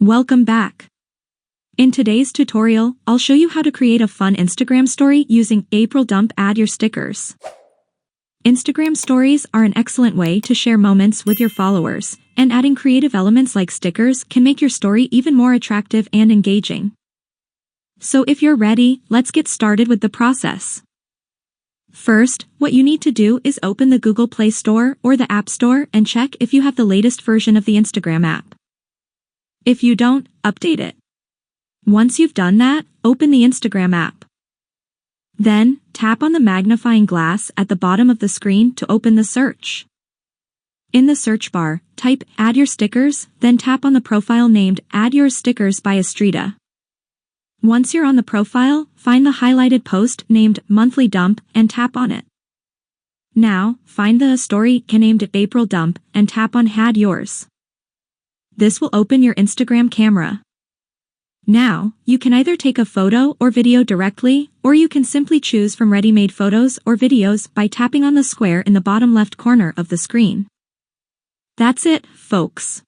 Welcome back. In today's tutorial, I'll show you how to create a fun Instagram story using April Dump Add Your Stickers. Instagram stories are an excellent way to share moments with your followers, and adding creative elements like stickers can make your story even more attractive and engaging. So if you're ready, let's get started with the process. First, what you need to do is open the Google Play Store or the App Store and check if you have the latest version of the Instagram app. If you don't, update it. Once you've done that, open the Instagram app. Then, tap on the magnifying glass at the bottom of the screen to open the search. In the search bar, type Add Your Stickers, then tap on the profile named Add Your Stickers by Estrita. Once you're on the profile, find the highlighted post named Monthly Dump and tap on it. Now, find the story named April Dump and tap on Add Yours. This will open your Instagram camera. Now, you can either take a photo or video directly, or you can simply choose from ready-made photos or videos by tapping on the square in the bottom left corner of the screen. That's it, folks.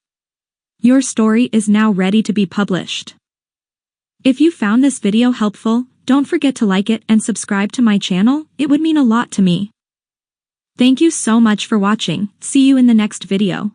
Your story is now ready to be published. If you found this video helpful, don't forget to like it and subscribe to my channel, it would mean a lot to me. Thank you so much for watching, see you in the next video.